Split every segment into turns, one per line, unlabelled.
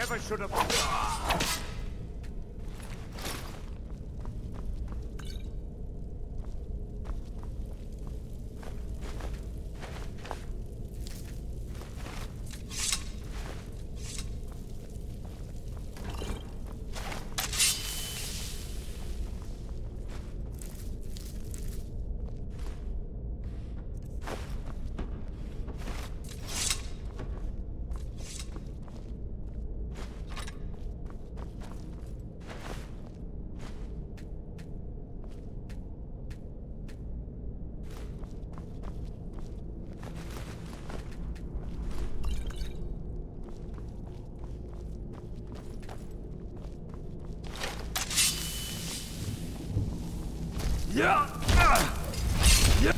never should have. Yeah. Yeah.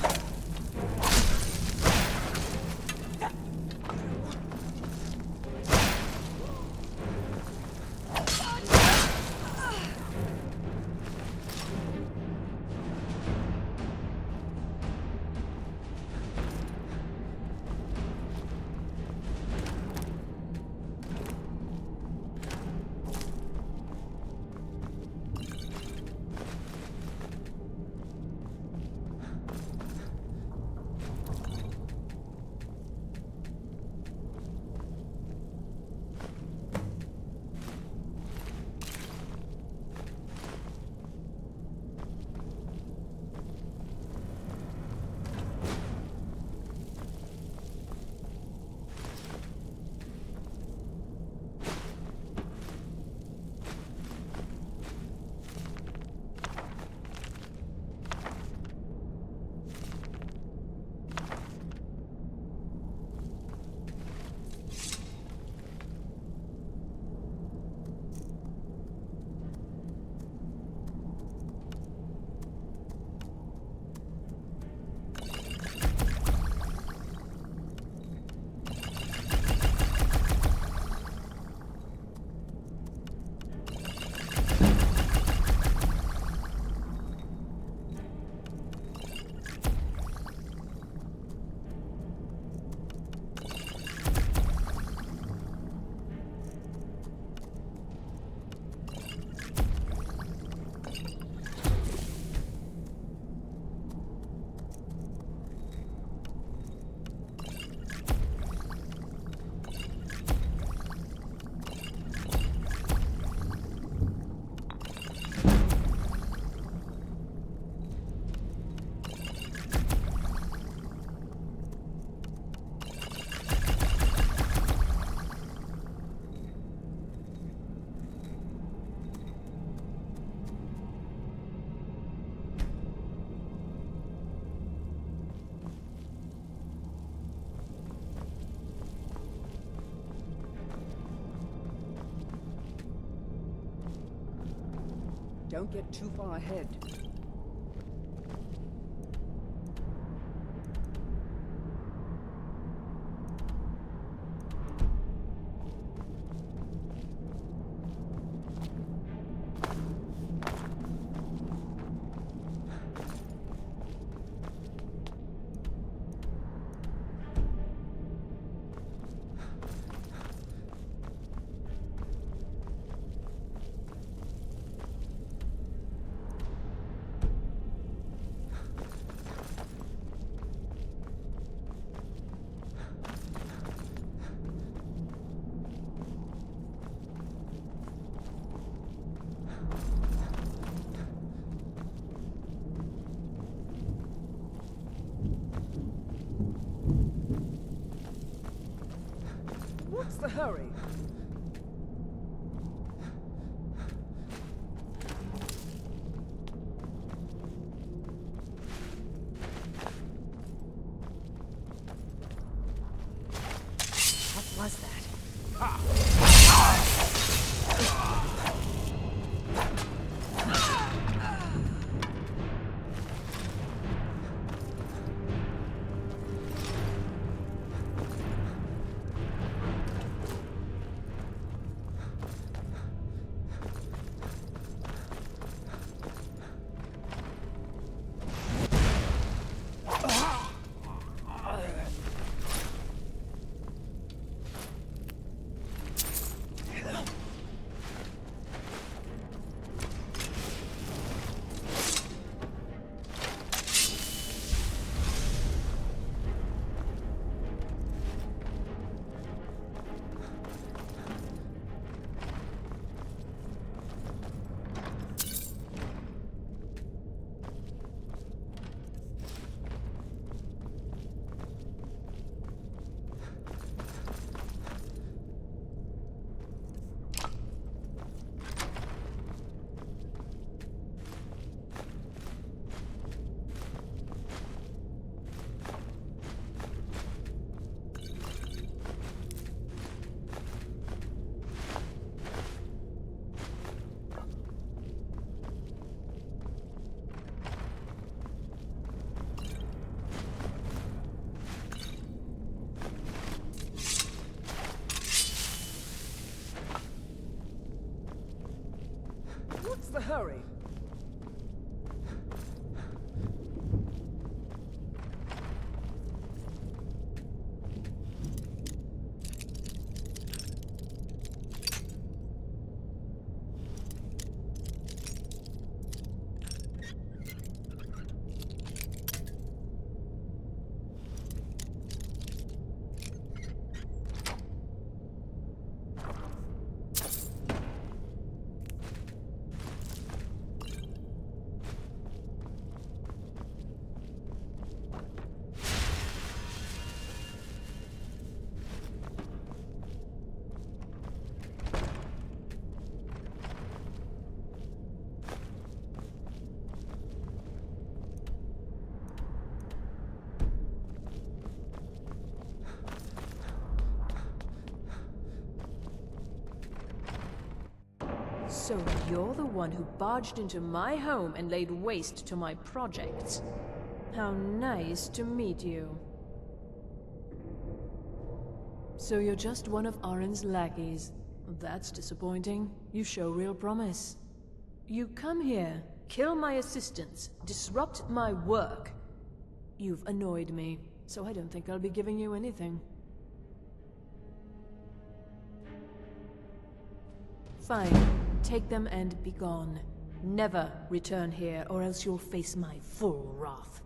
Don't get too far ahead. What's the hurry? What was that?
So you're the one who barged into my home and laid waste to my projects. How nice to meet you. So you're just one of Arin's lackeys. That's disappointing. You show real promise. You come here, kill my assistants, disrupt my work. You've annoyed me, so I don't think I'll be giving you anything. Fine. Take them and be gone. Never return here, or else you'll face my full wrath.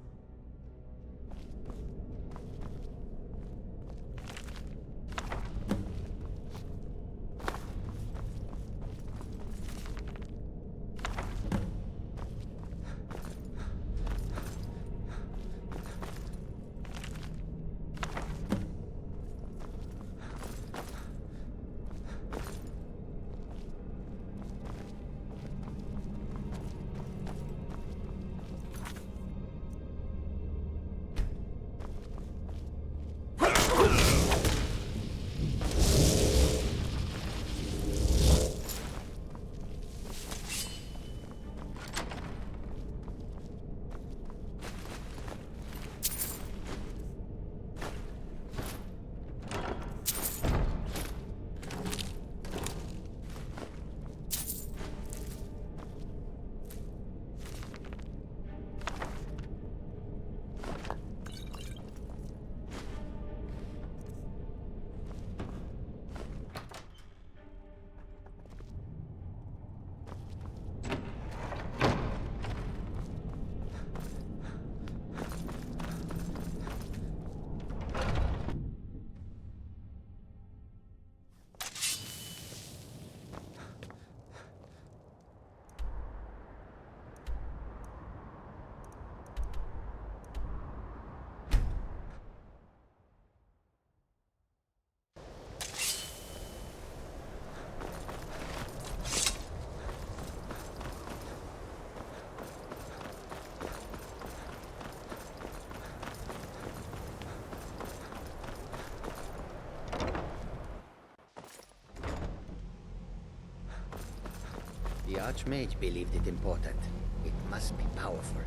The Archmage believed it important. It must be powerful.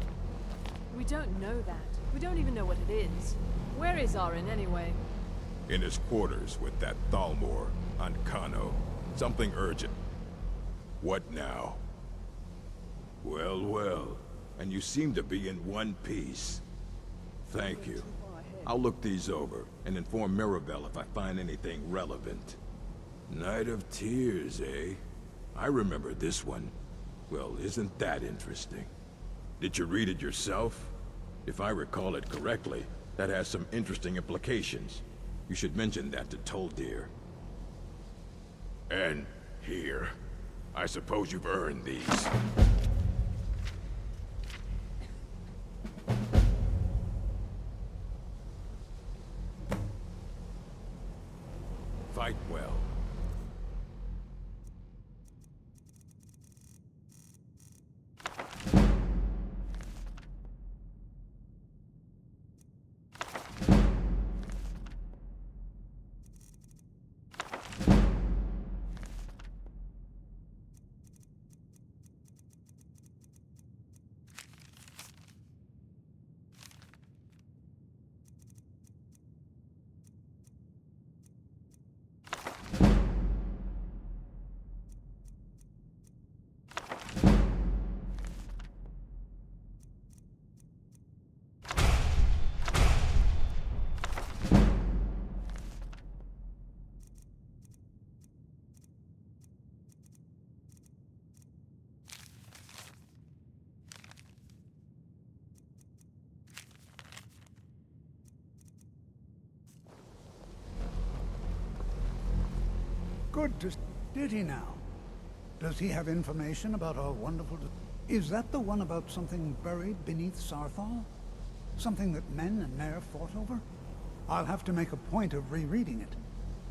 We don't know that. We don't even know what it is. Where is Arin, anyway?
In his quarters with that Thalmor on Kano. Something urgent. What now? Well, well. And you seem to be in one piece. Thank you. I'll look these over and inform Mirabelle if I find anything relevant. Night of Tears, eh? I remember this one. Well, isn't that interesting? Did you read it yourself? If I recall it correctly, that has some interesting implications. You should mention that to Toldir. And here. I suppose you've earned these. Fight well.
Good to... Did he now? Does he have information about our wonderful... Is that the one about something buried beneath Sarthal? Something that men and Nair fought over? I'll have to make a point of rereading it.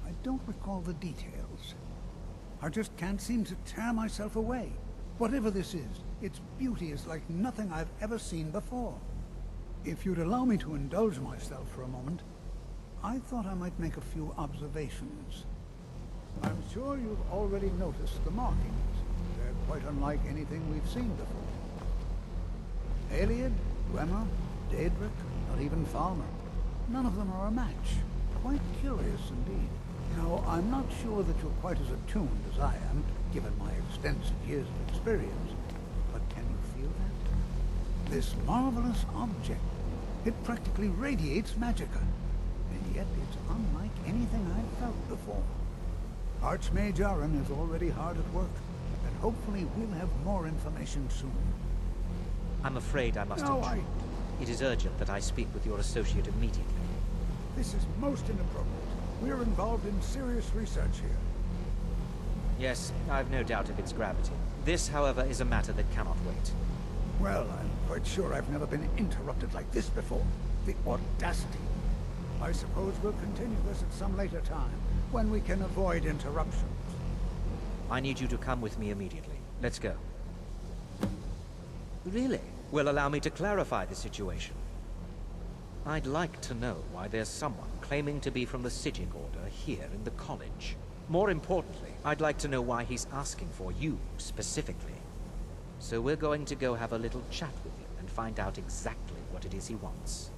I don't recall the details. I just can't seem to tear myself away. Whatever this is, its beauty is like nothing I've ever seen before. If you'd allow me to indulge myself for a moment, I thought I might make a few observations. I'm sure you've already noticed the markings. They're quite unlike anything we've seen before. Aliad, Gwemmer, Daedric, not even Falmer. None of them are a match. Quite curious indeed. Now, I'm not sure that you're quite as attuned as I am, given my extensive years of experience, but can you feel that? This marvelous object, it practically radiates magicka, and yet it's unlike anything I've felt before. Archmage Aaron is already hard at work, and hopefully we'll have more information soon.
I'm afraid I must
No,
intrude. It is urgent that I speak with your associate immediately.
This is most inappropriate. We're involved in serious research here.
Yes, I've no doubt of its gravity. This, however, is a matter that cannot wait.
Well, I'm quite sure I've never been interrupted like this before. The audacity. I suppose we'll continue this at some later time, when we can avoid interruptions.
I need you to come with me immediately. Let's go. Really? Well, allow me to clarify the situation. I'd like to know why there's someone claiming to be from the Psijic Order here in the college. More importantly, I'd like to know why he's asking for you, specifically. So we're going to go have a little chat with him and find out exactly what it is he wants.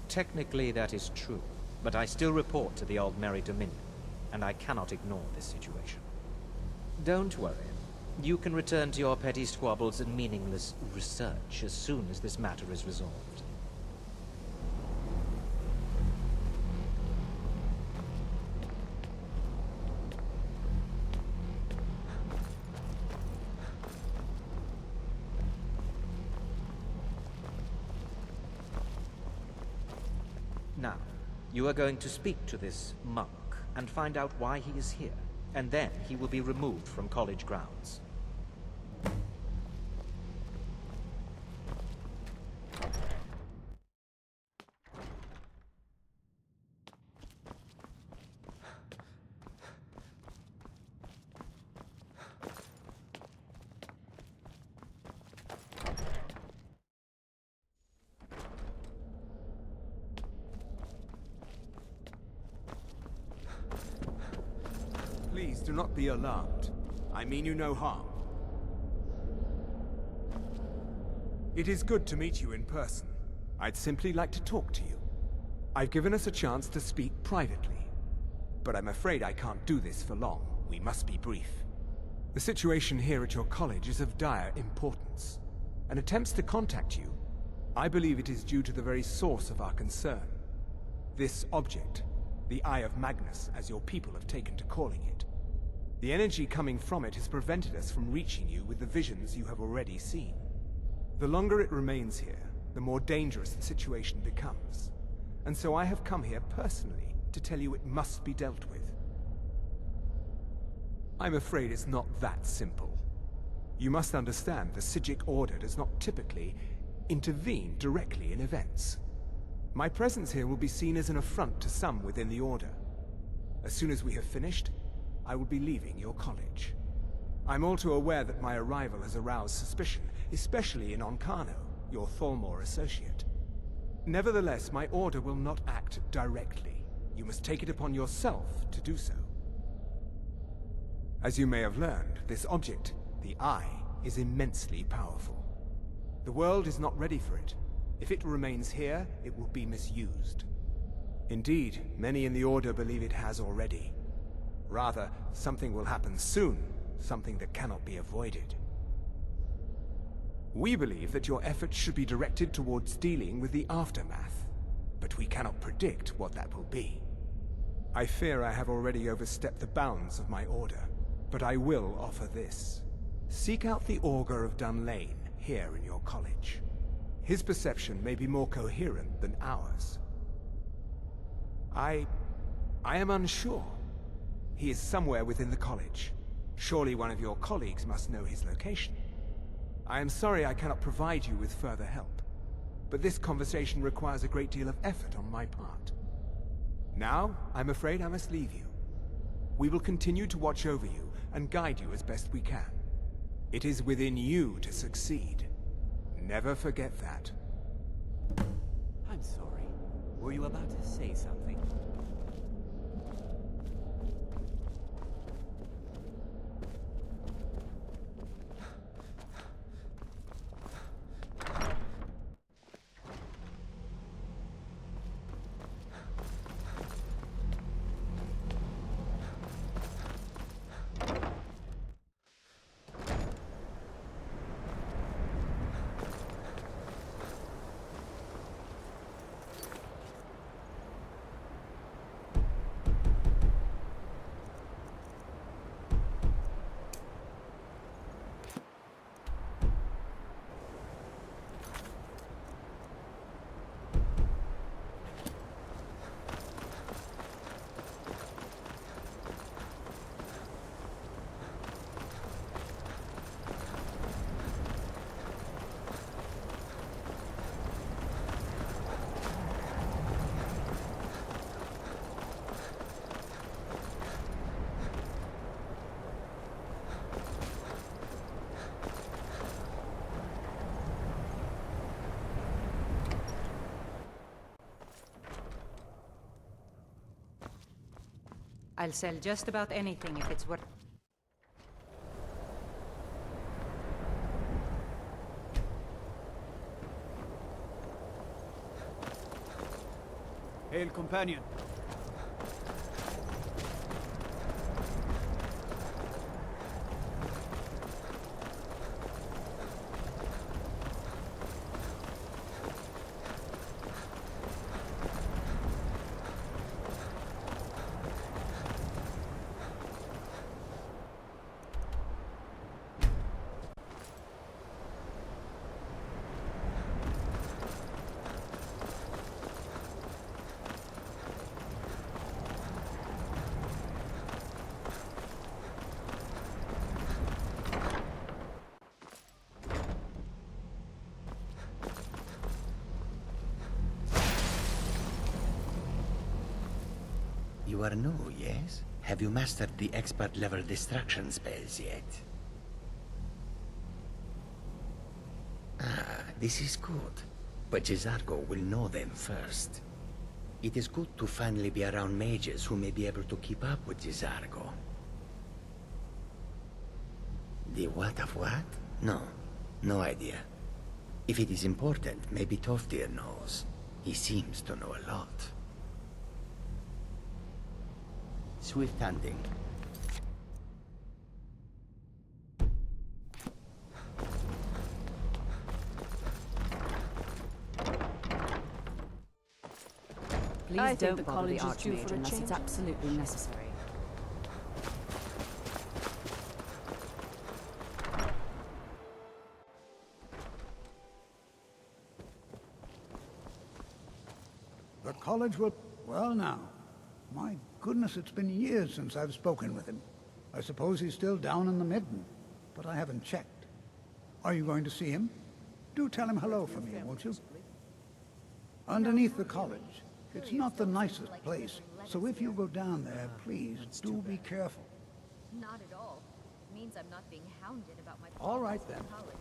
Technically, that is true, but I still report to the Aldmeri Dominion, and I cannot ignore this situation. Don't worry. You can return to your petty squabbles and meaningless research as soon as this matter is resolved. Now, you are going to speak to this monk and find out why he is here, and then he will be removed from college grounds.
Please do not be alarmed. I mean you no harm. It is good to meet you in person. I'd simply like to talk to you. I've given us a chance to speak privately, but I'm afraid I can't do this for long. We must be brief. The situation here at your college is of dire importance, and attempts to contact you, I believe it is due to the very source of our concern. This object, the Eye of Magnus, as your people have taken to calling it. The energy coming from it has prevented us from reaching you with the visions you have already seen. The longer it remains here, the more dangerous the situation becomes. And so I have come here personally to tell you it must be dealt with. I'm afraid it's not that simple. You must understand the Psijic Order does not typically intervene directly in events. My presence here will be seen as an affront to some within the Order. As soon as we have finished, I will be leaving your college. I'm all too aware that my arrival has aroused suspicion, especially in Onkano, your Thalmor associate. Nevertheless, my Order will not act directly. You must take it upon yourself to do so. As you may have learned, this object, the Eye, is immensely powerful. The world is not ready for it. If it remains here, it will be misused. Indeed, many in the Order believe it has already. Rather, something will happen soon, something that cannot be avoided. We believe that your efforts should be directed towards dealing with the aftermath, but we cannot predict what that will be. I fear I have already overstepped the bounds of my Order, but I will offer this. Seek out the Augur of Dunlane here in your college. His perception may be more coherent than ours. I am unsure. He is somewhere within the college. Surely one of your colleagues must know his location. I am sorry I cannot provide you with further help, but this conversation requires a great deal of effort on my part. Now, I'm afraid I must leave you. We will continue to watch over you and guide you as best we can. It is within you to succeed. Never forget that.
I'm sorry. Were you about to say something? I'll sell just about anything if it's worth...
Hail, companion.
You are new, yes? Have you mastered the expert-level distraction spells yet? Ah, this is good. But Jizargo will know them first. It is good to finally be around mages who may be able to keep up with Jizargo. The what of what? No, no idea. If it is important, maybe Toftir knows. He seems to know a lot. Swift hunting.
Please
I think
don't
the
bother
college
the
is due
Archmage
for a
unless
change.
it's absolutely necessary.
The college will... Well now. My goodness, it's been years since I've spoken with him. I suppose he's still down in the Midden, but I haven't checked. Are you going to see him? Do tell him hello for me, won't you? Underneath the college. It's not the nicest place, so if you go down there, please, do be careful.
Not at all. It means I'm not being hounded about my
All right,
progress in
then.
college.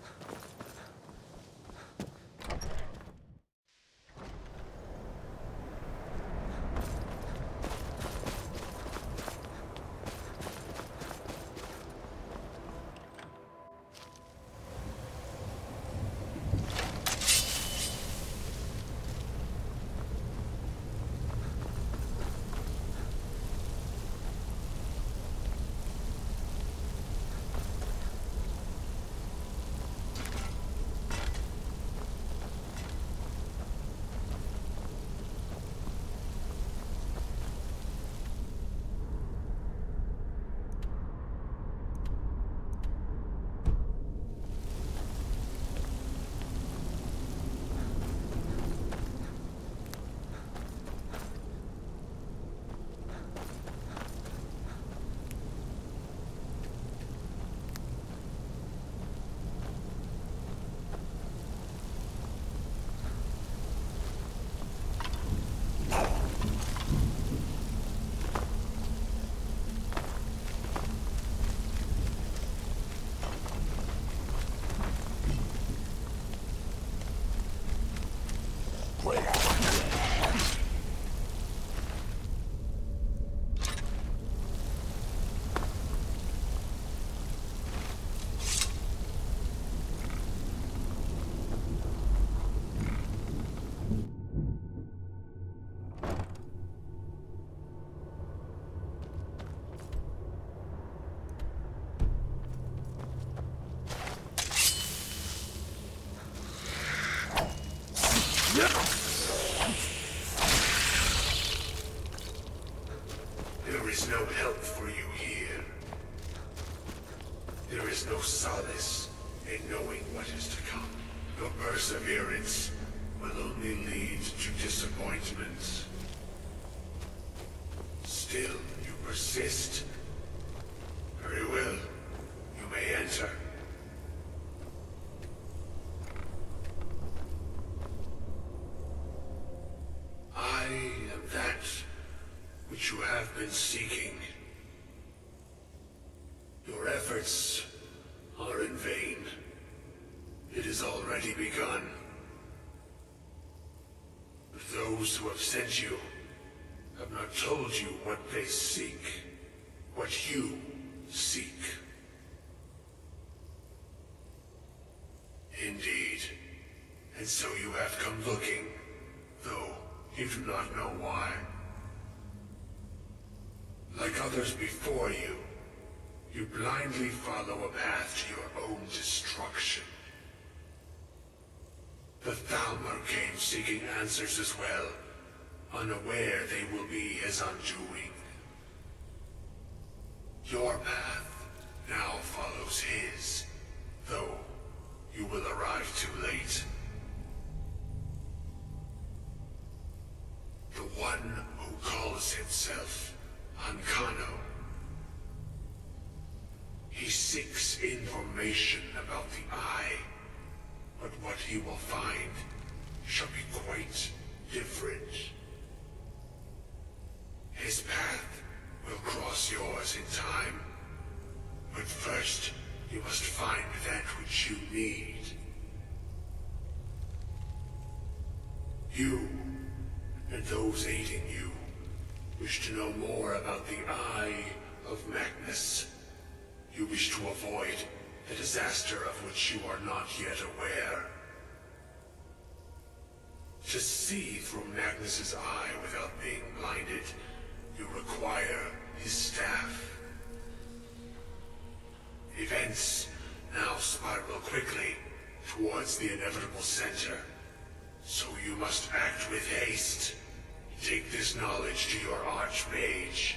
There is no help for you here. There is no solace in knowing what is to come. Your perseverance will only lead to disappointments. Still, you persist. Very well. You may enter. I am that which you have been seeking. Your efforts are in vain. It has already begun. Those who have sent you have not told you what they seek. what you seek. Indeed. And so you have come looking, though you do not know why. Like others before you, you blindly follow a path to your own destruction. The Thalmor came seeking answers as well, unaware they will be his undoing. Your path now follows his, though you will arrive too late. The one who calls himself Ancano. He seeks information about the Eye, but what he will find shall be quite different. His path will cross yours in time, but first you must find that which you need. You, and those aiding you, wish to know more about the Eye of Magnus. You wish to avoid the disaster of which you are not yet aware. To see through Magnus's eye without being blinded, you require his staff. Events now spiral quickly towards the inevitable center, so you must act with haste. Take this knowledge to your Archmage.